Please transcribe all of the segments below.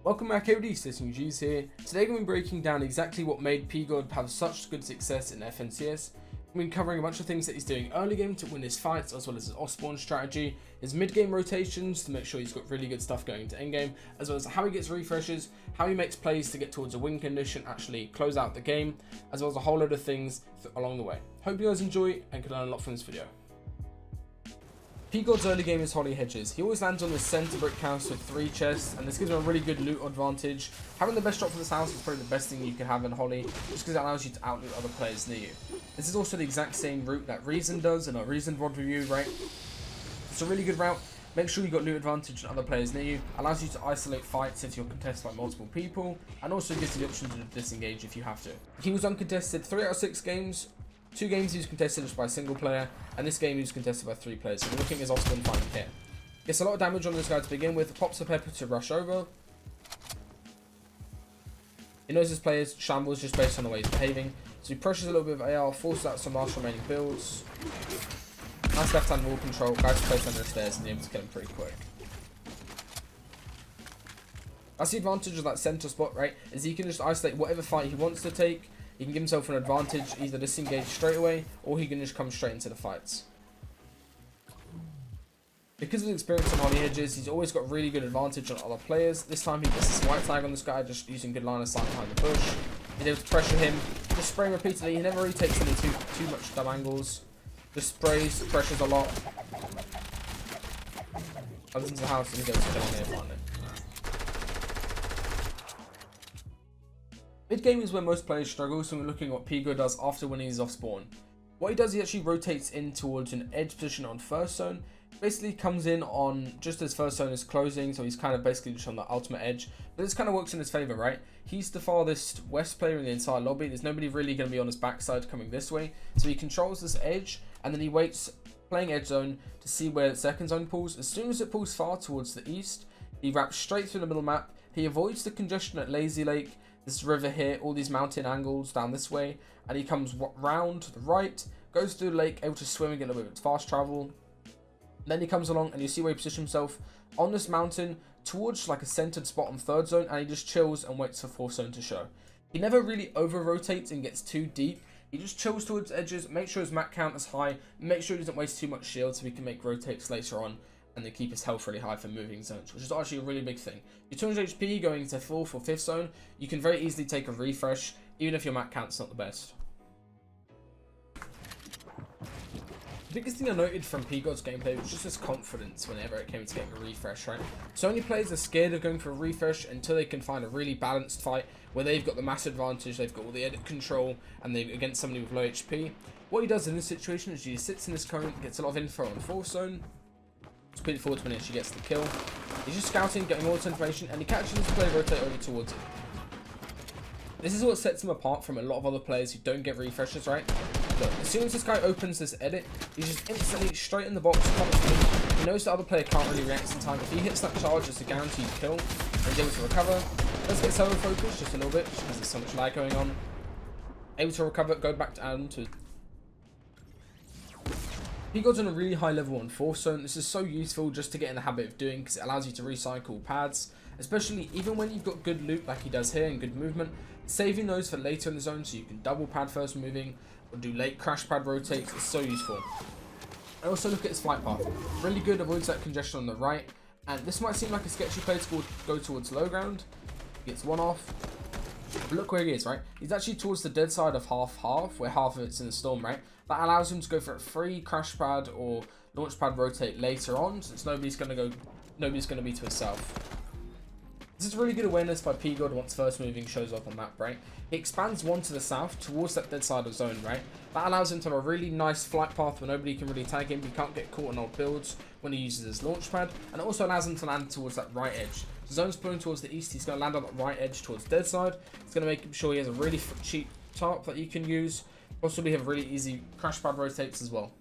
Welcome back everybody, DestinysJesus here. Today we're going to be breaking down exactly what made PGOD have such good success in FNCS. We've been covering a bunch of things that he's doing early game to win his fights, as well as his off-spawn strategy, his mid-game rotations to make sure he's got really good stuff going into end-game, as well as how he gets refreshes, how he makes plays to get towards a win condition, actually close out the game, as well as a whole load of things along the way. Hope you guys enjoy and can learn a lot from this video. PGOD's early game is Holly Hedges. He always lands on the center brick house with 3 chests, and this gives him a really good loot advantage. Having the best drop for this house is probably the best thing you can have in Holly, just because it allows you to outloot other players near you. This is also the exact same route that Reason does in our Reason VOD review, right? It's a really good route. Make sure you got loot advantage on other players near you. Allows you to isolate fights if you're contested by multiple people, and also gives you the option to disengage if you have to. He was uncontested 3 out of 6 games. 2 games he was contested just by a single player, and this game he was contested by 3 players. So we're looking at his off-spawn fighting here. Gets a lot of damage on this guy to begin with. Pops a pepper to rush over. He knows his players shambles just based on the way he's behaving. So he pressures a little bit of AR, forces out some last remaining builds. Nice left-hand wall control. Guys placed under the stairs and able to kill him pretty quick. That's the advantage of that center spot, right? Is he can just isolate whatever fight he wants to take. He can give himself an advantage, either disengage straight away, or he can just come straight into the fights. Because of his experience on Holly Hedges, he's always got really good advantage on other players. This time he gets this white tag on this guy, just using good line of sight behind the bush. He's able to pressure him, just spraying repeatedly. He never really takes any too much dumb angles. Just sprays, pressures a lot. Comes into the house and he goes to kill everyone. Mid-game is where most players struggle, so we're looking at what PGOD does after winning his off-spawn. What he does, he actually rotates in towards an edge position on first zone. Basically comes in on just as first zone is closing, so he's kind of basically just on the ultimate edge. But this kind of works in his favor, right? He's the farthest west player in the entire lobby. There's nobody really going to be on his backside coming this way. So he controls this edge, and then he waits, playing edge zone, to see where the second zone pulls. As soon as it pulls far towards the east, he wraps straight through the middle map. He avoids the congestion at Lazy Lake, this river here, all these mountain angles down this way, and he comes round to the right, goes through the lake, able to swim and get a little bit of fast travel. Then he comes along and you see where he positions himself on this mountain towards like a centered spot on third zone, and he just chills and waits for fourth zone to show. He never really over rotates and gets too deep. He just chills towards edges, make sure his mat count is high, make sure he doesn't waste too much shield so he can make rotates later on, and they keep his health really high for moving zones, which is actually a really big thing. Your 200 HP going to 4th or 5th zone, you can very easily take a refresh, even if your mat count's not the best. The biggest thing I noted from PGOD's gameplay was just his confidence whenever it came to getting a refresh, right? So many players are scared of going for a refresh until they can find a really balanced fight where they've got the mass advantage, they've got all the edit control, and they're against somebody with low HP. What he does in this situation is he sits in this cone, gets a lot of info on 4th zone, speed forward when he actually gets the kill. He's just scouting, getting all this information, and he catches his player rotate over towards it. This is what sets him apart from a lot of other players who don't get refreshes, right? Look, as soon as this guy opens this edit, he's just instantly straight in the box, constantly. He knows the other player can't really react in time. If he hits that charge, it's a guaranteed kill, and he's able to recover. Let's get server focus just a little bit, just because there's so much lag going on. Able to recover, go back to Adam to... PGOD's on a really high level on 4th zone. This is so useful just to get in the habit of doing, because it allows you to recycle pads, especially even when you've got good loot like he does here and good movement. Saving those for later in the zone so you can double pad first moving or do late crash pad rotates is so useful. I also look at his flight path. Really good, avoids that congestion on the right, and this might seem like a sketchy play to go towards low ground. Gets one off. But look where he is, right? He's actually towards the dead side of half, where half of it's in the storm, right? That allows him to go for a free crash pad or launch pad rotate later on, since nobody's going to be to his south. This is really good awareness by PGOD once first moving shows up on map, right? He expands one to the south towards that dead side of zone, right? That allows him to have a really nice flight path where nobody can really tag him. He can't get caught on old builds when he uses his launch pad, and it also allows him to land towards that right edge. The zone's pulling towards the east, he's going to land on that right edge towards dead side. It's going to make sure he has a really cheap tarp that you can use. Also, we have really easy crash pad rotates as well.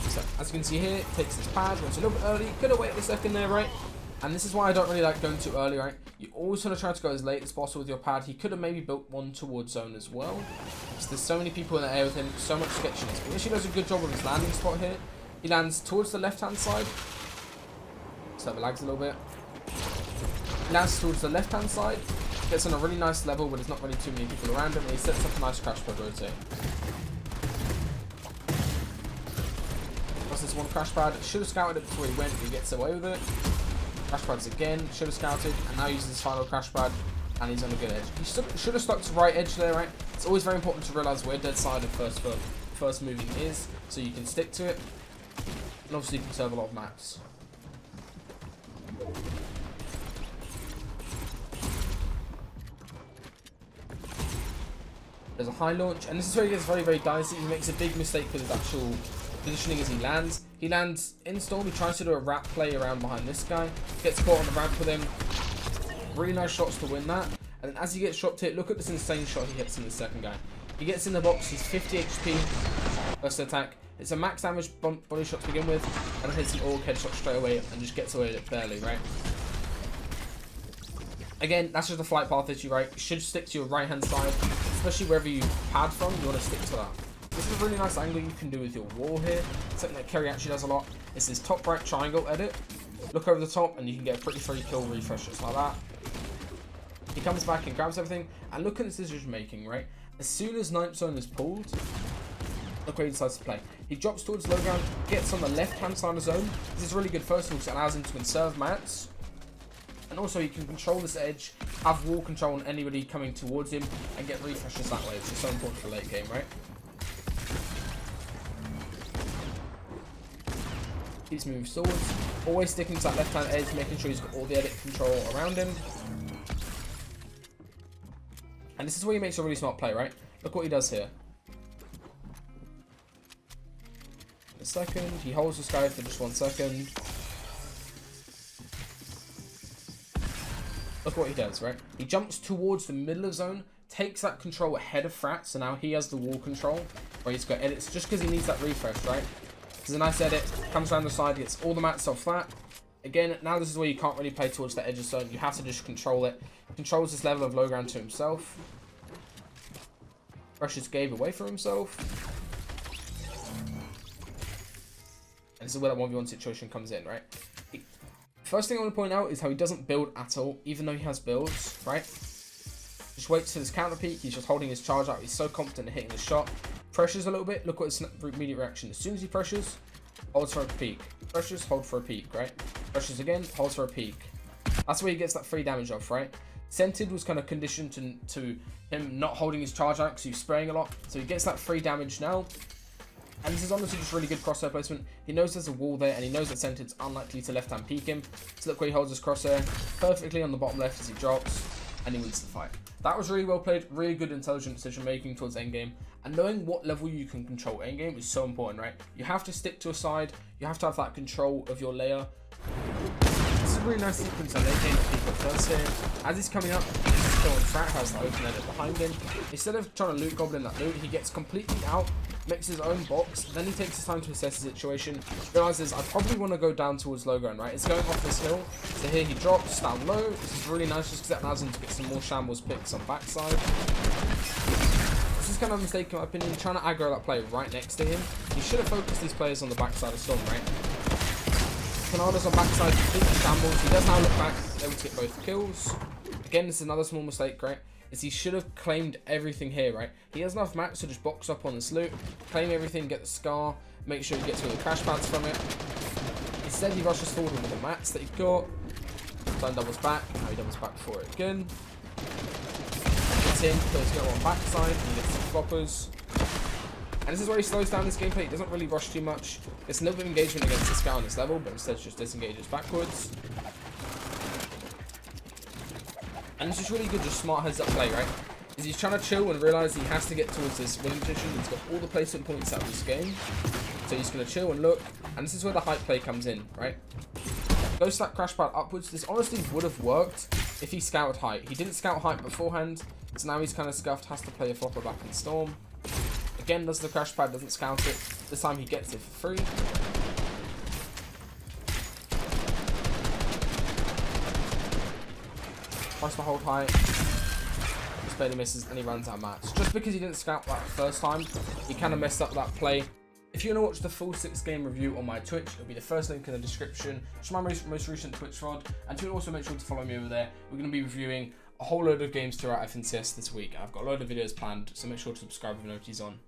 So, as you can see here, it takes this pad, runs a little bit early, could have waited a second there, right? And this is why I don't really like going too early, right? You always want to try to go as late as possible with your pad. He could have maybe built one towards zone as well. So there's so many people in the air with him, so much sketchiness. But he actually does a good job with his landing spot here. He lands towards the left-hand side. So it lags a little bit. He lands towards the left-hand side. Gets on a really nice level where there's not really too many people around him. And he sets up a nice crash pad rotate. Plus this one crash pad. Should have scouted it before he went, but he gets away with it. Crash pads again, should have scouted, and now uses his final crash pad, and he's on a good edge. He should have stuck to right edge there, right? It's always very important to realise where dead side of first moving is, so you can stick to it, and obviously conserve a lot of maps. There's a high launch, and this is where he gets very, very dicey. He makes a big mistake with his actual positioning as he lands. He lands in storm. He tries to do a wrap play around behind this guy. Gets caught on the ramp with him. Really nice shots to win that. And then as he gets dropped hit, look at this insane shot he hits in the second guy. He gets in the box. He's 50 HP. First attack. It's a max damage body shot to begin with. And then hits an orc headshot straight away and just gets away with it barely, right? Again, that's just a flight path issue, right? You should stick to your right hand side. Especially wherever you pad from, you want to stick to that. This is a really nice angle you can do with your wall here. Something that Kerry actually does a lot. It's this top right triangle edit. Look over the top and you can get a pretty free kill refresh just like that. He comes back and grabs everything. And look at his decision making, right? As soon as Ninth Zone is pulled, look where he decides to play. He drops towards low ground, gets on the left hand side of zone. This is really good first of all because it allows him to conserve mats. And also he can control this edge, have wall control on anybody coming towards him, and get refreshes that way, which is so important for late game, right? Keeps moving swords, always sticking to that left hand edge, making sure he's got all the edit control around him. And this is where he makes a really smart play, right? Look what he does here. A second, he holds this guy for just 1 second. Look what he does, right? He jumps towards the middle of zone, takes that control ahead of Frat, so now he has the wall control, where he's got edits just because he needs that refresh, right? There's a nice edit, comes around the side, gets all the mats off that. Again, now this is where you can't really play towards the edge of zone, you have to just control it. Controls this level of low ground to himself. Brushes Gabe away from himself. And this is where that 1v1 situation comes in, right? First thing I want to point out is how he doesn't build at all, even though he has builds, right? Just waits for this counter peek, he's just holding his charge out, he's so confident in hitting the shot. Pressures a little bit, look at his immediate reaction. As soon as he pressures, holds for a peek. Pressures, hold for a peek, right? Pressures again, holds for a peek. That's where he gets that free damage off, right? Scented was kind of conditioned to him not holding his charge out because he was spraying a lot. So he gets that free damage now. And this is honestly just really good crosshair placement. He knows there's a wall there, and he knows that Scented's unlikely to left-hand peek him. So look where he holds his crosshair perfectly on the bottom left as he drops, and he wins the fight. That was really well played, really good intelligent decision making towards endgame. And knowing what level you can control endgame is so important, right? You have to stick to a side, you have to have that control of your layer. This is a really nice sequence on late game for people first here. As he's coming up, he's still on Frat, has the open edit behind him. Instead of trying to loot goblin that loot, he gets completely out, makes his own box, then he takes his time to assess the situation, realizes I probably want to go down towards low ground, right? It's going off this hill, so here he drops down low. This is really nice just because that allows him to get some more shambles picks on backside. This is kind of a mistake in my opinion, trying to aggro that player right next to him. He should have focused these players on the backside of Storm, right? Canada's on backside, completely shambles. He does now look back, able to get both kills. Again, this is another small mistake, right? Is he should have claimed everything here, right? He has enough mats to just box up on this loot, claim everything, get the scar, make sure he gets all the crash pads from it. Instead, he rushes forward with the mats that he's got. Then doubles back. Now he doubles back for it again. Gets in, kills him on backside, and he gets some floppers. And this is where he slows down this gameplay. He doesn't really rush too much. It's a little bit of engagement against this guy on this level, but instead just disengages backwards. And this is really good, just smart heads up play, right? Is he's trying to chill and realise he has to get towards this winning position. He's got all the placement points out of this game. So he's going to chill and look. And this is where the hype play comes in, right? Goes that crash pad upwards. This honestly would have worked if he scouted height. He didn't scout height beforehand. So now he's kind of scuffed, has to play a flopper back in Storm. Again, does the crash pad, doesn't scout it. This time he gets it for free. Tries to hold high. Just barely misses and he runs out of mats. Just because he didn't scout that first time, he kind of messed up that play. If you want to watch the full 6-game review on my Twitch, it'll be the first link in the description. It's my most recent Twitch VOD. And you can also make sure to follow me over there. We're going to be reviewing a whole load of games throughout FNCS this week. I've got a load of videos planned, so make sure to subscribe with notifications on.